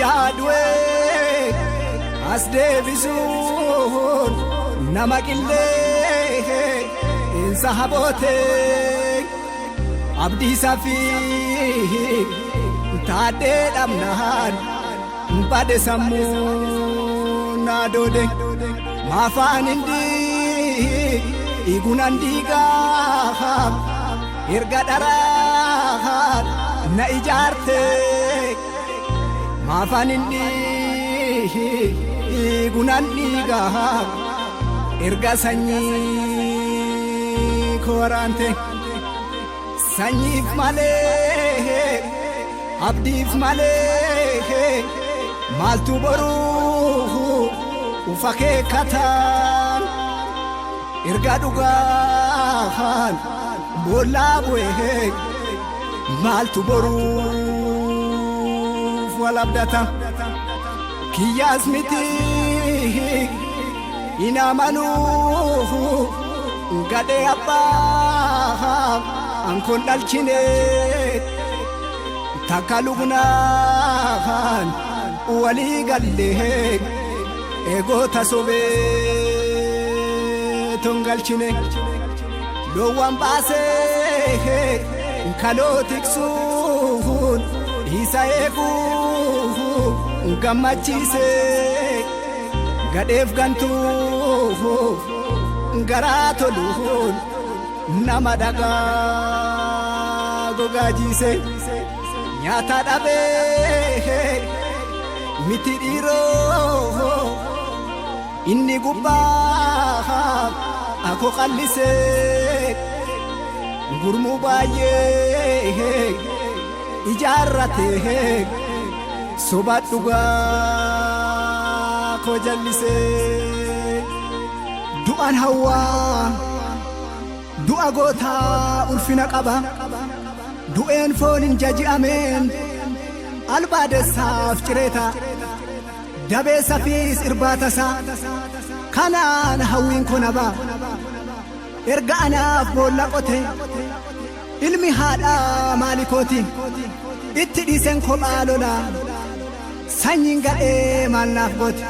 yaadwe as deebisuun nama qillee insa haboote abdii safii taadhee dhabnaan bade sammuu naadoode maafaan hindii igunan diigaa erga dharaa na ijaarte maafaan hindii igunan diigaa erga sanyii koraante sanyiif malee abdiif malee maaltu boruu ufa keekkataan erga dhugaan boollaa bu'ee maaltu boruuf wal abdata kiyyaas miti hin amanuu gadhee abbaa ankon dhalchine takka lugnaan walii gallee eegoota sobee tongalchine loowwan baasee kaloo tiksuun isa eeguu gammachiisee gadheef gantuu garaa toluun nama dhagaa gogaajiise nyaata dhabee miti dhiiroo inni gubbaa ako qallisee gurmuu baay'ee ijaarratee soba dhugaa ko jallisee du'aan hawwaa du'a gootaa ulfina qaba du'een foon hin jaji'ameen albaadessaaf cireeta dabeessafiis irbaatasaa kanaan hawwiin ko naba erga anaaf boolla qote ilmi haadhaa maalikooti itti dhiisen kophaa lola sanyiin gadhee maal naaf goote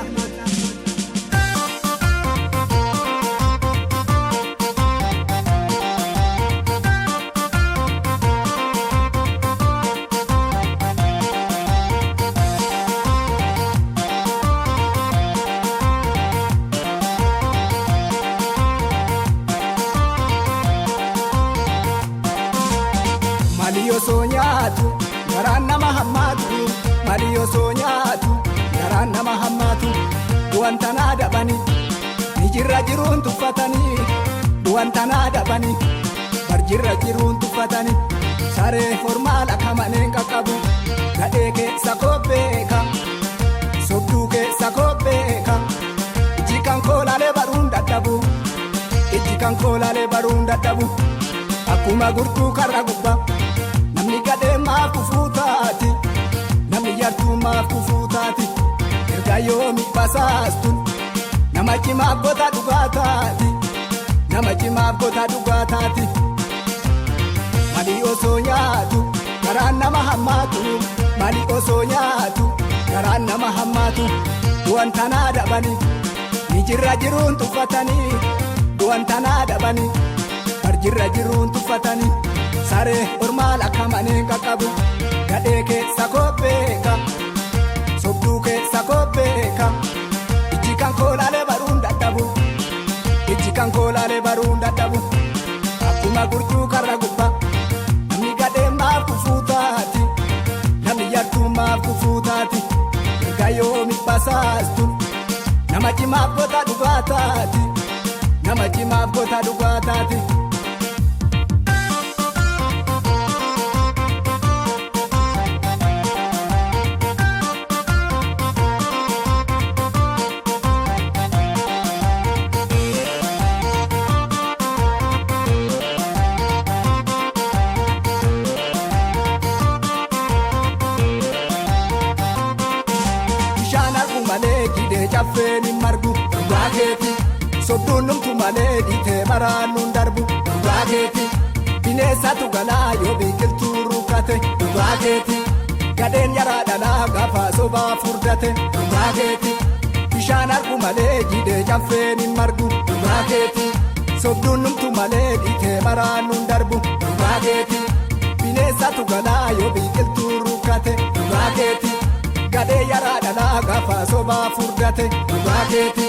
Maliyosoo nyaatu garaan nama hammaatu maliyosoo nyaatu garaan nama hammaatu du'antanaa dhabani nijirra jiruun tuffatanii du'antanaa dhabani barjirra jiruun tuffatanii saree hormaa lakkamaneen qaqqabu gadhee keessa kopheeka sobduu keessa kopheeka iji kan koolaalee baruun dadhabu iji kan koolaalee baruun dadhabu akkuma gurtuu karra gubbaa namni gadhee maaf kufuu taati namni yartuu maaf kufuu taati erga yoomi basaastuun nama cimaaf goota dhugaa taati nama cimaaf goota dhugaa taati mali osoo nyaatu garaan nama hammaatu mali osoo nyaatu garaan nama hammaatu du'antanaa dhabani nijirra jiruun tuffatanii du'antanaa dhabani barjirra jiruun tuffatanii saree ormaa lakkamaneen qaqqabu gadhee keessa kopheeka sobduu keessa kopheeka iji kan koolaalee baruun dadhabu iji kan koolaalee baruun dadhabu akkuma gurtuu karra gubbaa namni gadhee maaf kufuu taati namni yartuu maaf kufuu taati erga yoomi basaastuun nama cimaaf goota dhugaa taati nama cimaaf goota dhugaa taati. Caffeen hin margu dhugaa keeti sobduun numtu malee dhiitee baraanuun darbu dhugaa keeti bineensatu galaa yoo biqiltuu rukkate dhugaa keeti gadeen yaraa dhalaa gaafa sobaa furdate dhugaa keeti bishaan argu malee jidee caffeen hin margu dhugaa keeti sobduun numtu malee dhiitee maraan nun darbu dhugaa keeti bineensatu galaa yoo biqiltuu rukkate dhugaa keeti gadee yaraa dhalaa gaafa sobaa furdate dhugaa keeti.